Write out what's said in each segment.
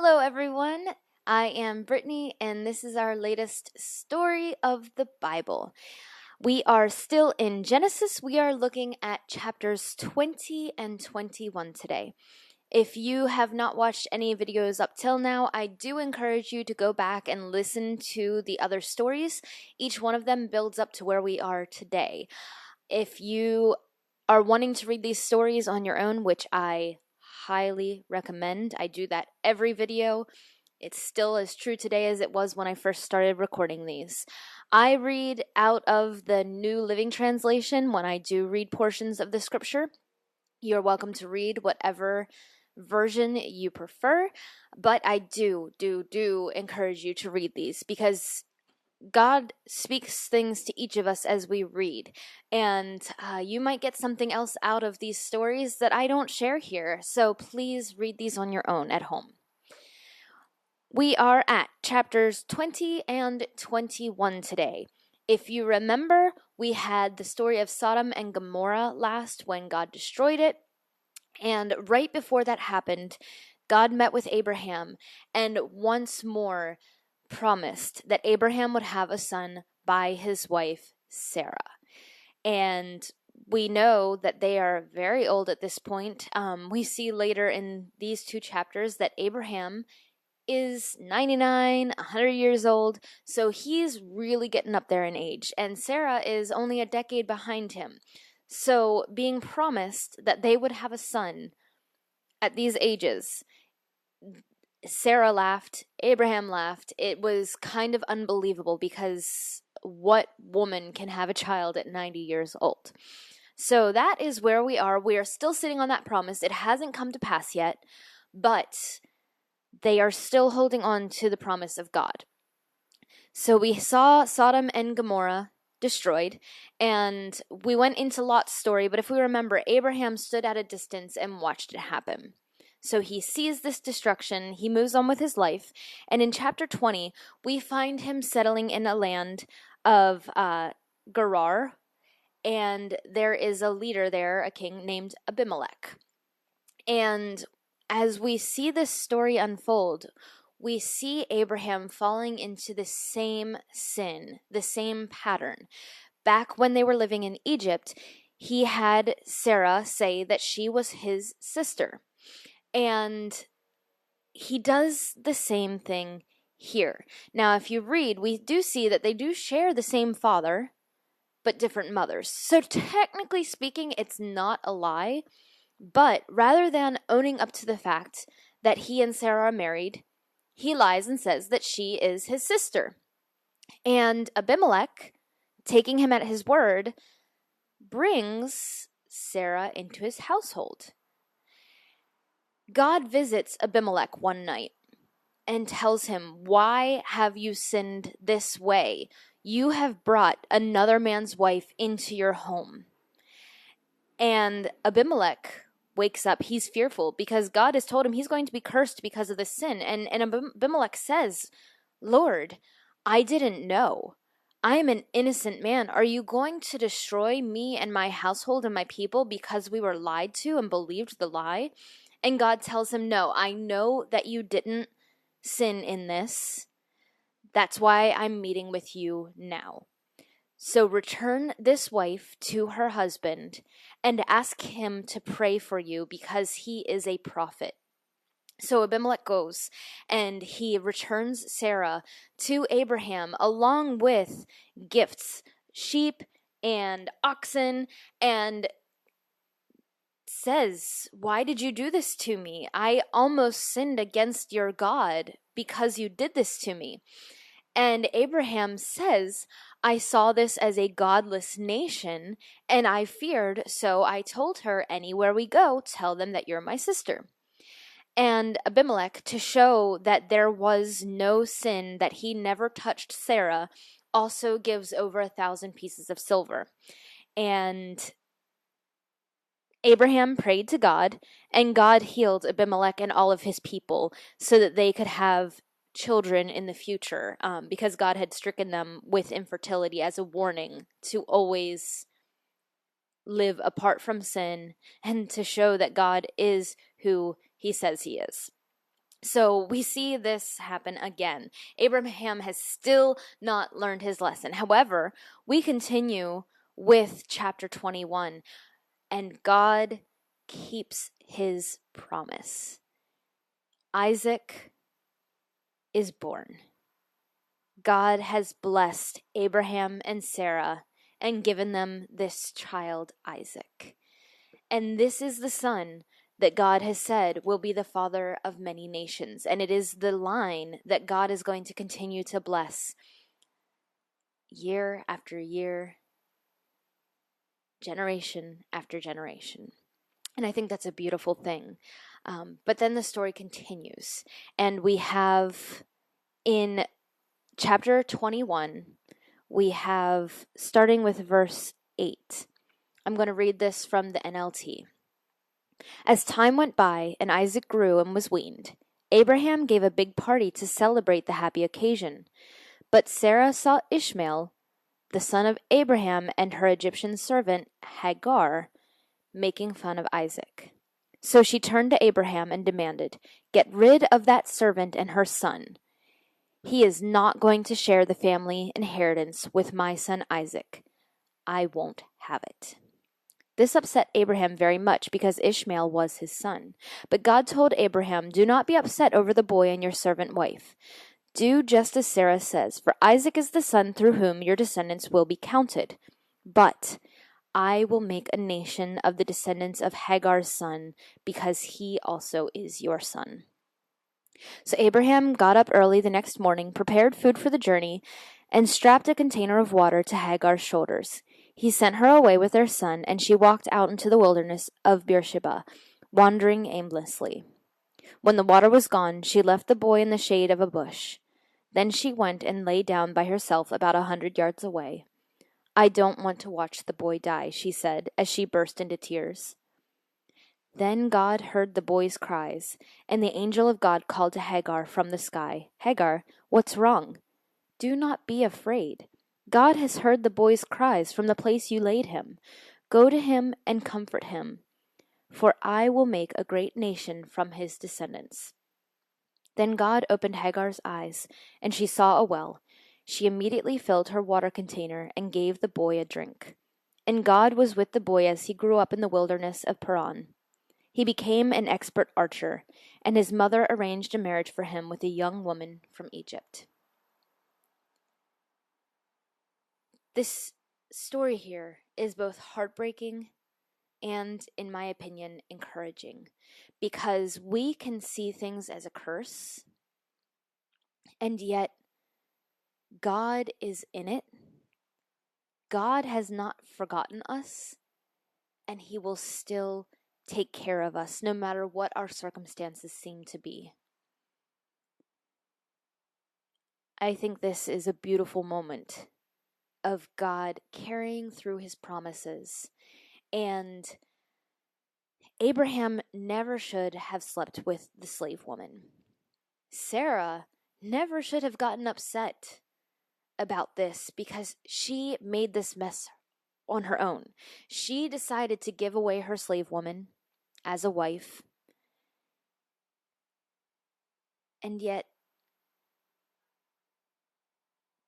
Hello, everyone. I am Brittany, and this is our latest story of the Bible. We are still in Genesis. We are looking at chapters 20 and 21 today. If you have not watched any videos up till now, I do encourage you to go back and listen to the other stories. Each one of them builds up to where we are today. If you are wanting to read these stories on your own, which I highly recommend, I do that every video. It's still as true today as it was when I first started recording these. I read out of the New Living Translation when I do read portions of the scripture. You're welcome to read whatever version you prefer, but I do encourage you to read these because God speaks things to each of us as we read, and you might get something else out of these stories that I don't share here, so please read these on your own at home. We are at chapters 20 and 21 today. If you remember, we had the story of Sodom and Gomorrah last when God destroyed it, and right before that happened, God met with Abraham and once more promised that Abraham would have a son by his wife Sarah. And we know that they are very old at this point. We see later in these two chapters that Abraham is 99, 100 years old, so he's really getting up there in age, and Sarah is only a decade behind him. So being promised that they would have a son at these ages, Sarah laughed, Abraham laughed. It was kind of unbelievable because what woman can have a child at 90 years old? So that is where we are. We are still sitting on that promise. It hasn't come to pass yet, but they are still holding on to the promise of God. So we saw Sodom and Gomorrah destroyed, and we went into Lot's story, but if we remember, Abraham stood at a distance and watched it happen. So he sees this destruction, he moves on with his life, and in chapter 20, we find him settling in a land of Gerar, and there is a leader there, a king named Abimelech. And as we see this story unfold, we see Abraham falling into the same sin, the same pattern. Back when they were living in Egypt, he had Sarah say that she was his sister. And he does the same thing here. Now, if you read, we do see that they do share the same father, but different mothers. So technically speaking, it's not a lie. But rather than owning up to the fact that he and Sarah are married, he lies and says that she is his sister. And Abimelech, taking him at his word, brings Sarah into his household. God visits Abimelech one night and tells him, "Why have you sinned this way? You have brought another man's wife into your home." And Abimelech wakes up. He's fearful because God has told him he's going to be cursed because of this sin. And Abimelech says, "Lord, I didn't know. I am an innocent man. Are you going to destroy me and my household and my people because we were lied to and believed the lie?" And God tells him, "No, I know that you didn't sin in this. That's why I'm meeting with you now. So return this wife to her husband and ask him to pray for you because he is a prophet." So Abimelech goes and he returns Sarah to Abraham along with gifts, sheep and oxen, and says, "Why did you do this to me? I almost sinned against your God because you did this to me." And Abraham says, "I saw this as a godless nation, and I feared, so I told her, anywhere we go, tell them that you're my sister." And Abimelech, to show that there was no sin, that he never touched Sarah, also gives over 1,000 pieces of silver. And Abraham prayed to God, and God healed Abimelech and all of his people so that they could have children in the future, because God had stricken them with infertility as a warning to always live apart from sin and to show that God is who he says he is. So we see this happen again. Abraham has still not learned his lesson. However, we continue with chapter 21, and God keeps his promise. Isaac is born. God has blessed Abraham and Sarah and given them this child, Isaac. And this is the son that God has said will be the father of many nations. And it is the line that God is going to continue to bless year after year, generation after generation. And I think that's a beautiful thing. But then the story continues. And we have in chapter 21, we have starting with verse 8. I'm going to read this from the NLT. As time went by and Isaac grew and was weaned, Abraham gave a big party to celebrate the happy occasion. But Sarah saw Ishmael, the son of Abraham, and her Egyptian servant Hagar making fun of Isaac. So she turned to Abraham and demanded, "Get rid of that servant and her son. He is not going to share the family inheritance with my son Isaac. I won't have it." This upset Abraham very much because Ishmael was his son. But God told Abraham, "Do not be upset over the boy and your servant wife. Do just as Sarah says, for Isaac is the son through whom your descendants will be counted. But I will make a nation of the descendants of Hagar's son, because he also is your son." So Abraham got up early the next morning, prepared food for the journey, and strapped a container of water to Hagar's shoulders. He sent her away with their son, and she walked out into the wilderness of Beersheba, wandering aimlessly. When the water was gone, she left the boy in the shade of a bush. Then she went and lay down by herself about 100 yards away. "I don't want to watch the boy die," she said, as she burst into tears. Then God heard the boy's cries, and the angel of God called to Hagar from the sky, "Hagar, what's wrong? Do not be afraid. God has heard the boy's cries from the place you laid him. Go to him and comfort him, for I will make a great nation from his descendants." Then God opened Hagar's eyes, and she saw a well. She immediately filled her water container and gave the boy a drink. And God was with the boy as he grew up in the wilderness of Paran. He became an expert archer, and his mother arranged a marriage for him with a young woman from Egypt. This story here is both heartbreaking and, in my opinion, encouraging, because we can see things as a curse, and yet God is in it. God has not forgotten us, and he will still take care of us no matter what our circumstances seem to be. I think this is a beautiful moment of God carrying through his promises. And Abraham never should have slept with the slave woman. Sarah never should have gotten upset about this because she made this mess on her own. She decided to give away her slave woman as a wife. And yet,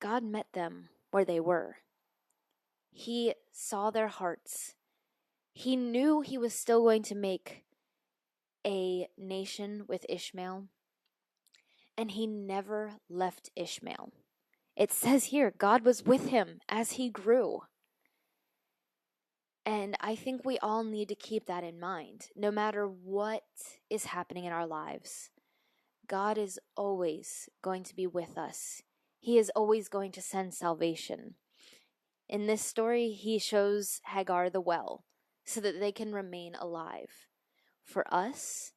God met them where they were. He saw their hearts. He knew he was still going to make a nation with Ishmael, and he never left Ishmael. It says here, God was with him as he grew. And I think we all need to keep that in mind. No matter what is happening in our lives, God is always going to be with us. He is always going to send salvation. In this story, he shows Hagar the well so that they can remain alive. For us,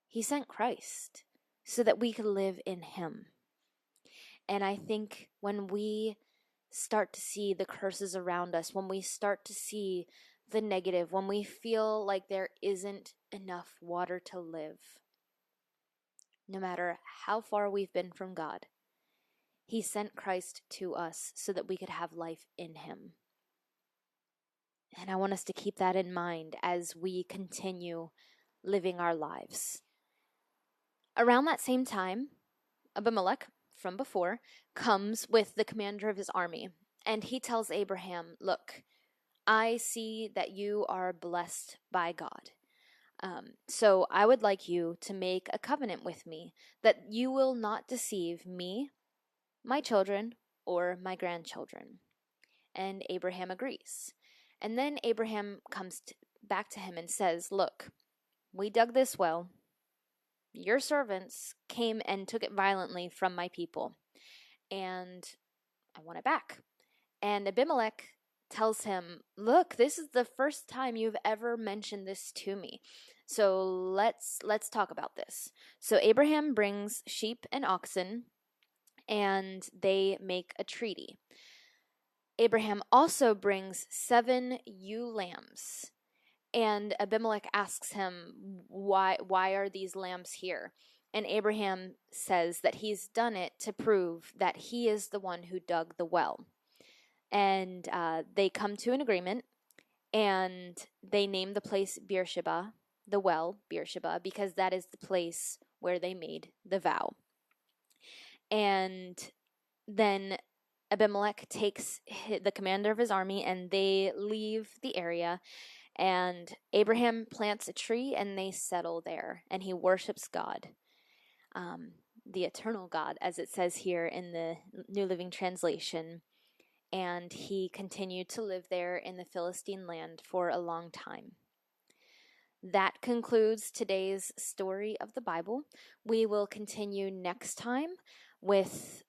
he sent Christ so that we could live in him. And I think when we start to see the curses around us, when we start to see the negative, when we feel like there isn't enough water to live, no matter how far we've been from God, he sent Christ to us so that we could have life in him. And I want us to keep that in mind as we continue living our lives. Around that same time, Abimelech, from before, comes with the commander of his army, and he tells Abraham, "Look, I see that you are blessed by God. So I would like you to make a covenant with me that you will not deceive me, my children, or my grandchildren." And Abraham agrees. And then Abraham comes back to him and says, "Look, we dug this well. Your servants came and took it violently from my people, and I want it back." And Abimelech tells him, "Look, this is the first time you've ever mentioned this to me. So let's talk about this." So Abraham brings sheep and oxen, and they make a treaty. Abraham also brings 7 ewe lambs. And Abimelech asks him, why are these lambs here? And Abraham says that he's done it to prove that he is the one who dug the well. And they come to an agreement, and they name the place Beersheba, the well Beersheba, because that is the place where they made the vow. And then Abimelech takes the commander of his army, and they leave the area. And Abraham plants a tree, and they settle there, and he worships God, the eternal God, as it says here in the New Living Translation. And he continued to live there in the Philistine land for a long time. That concludes today's story of the Bible. We will continue next time with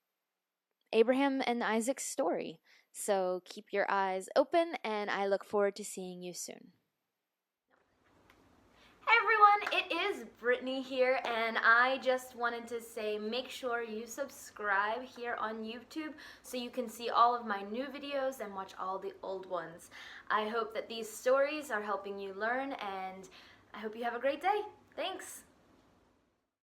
Abraham and Isaac's story. So keep your eyes open, and I look forward to seeing you soon. Hey everyone, it is Brittany here, and I just wanted to say make sure you subscribe here on YouTube so you can see all of my new videos and watch all the old ones. I hope that these stories are helping you learn, and I hope you have a great day. Thanks!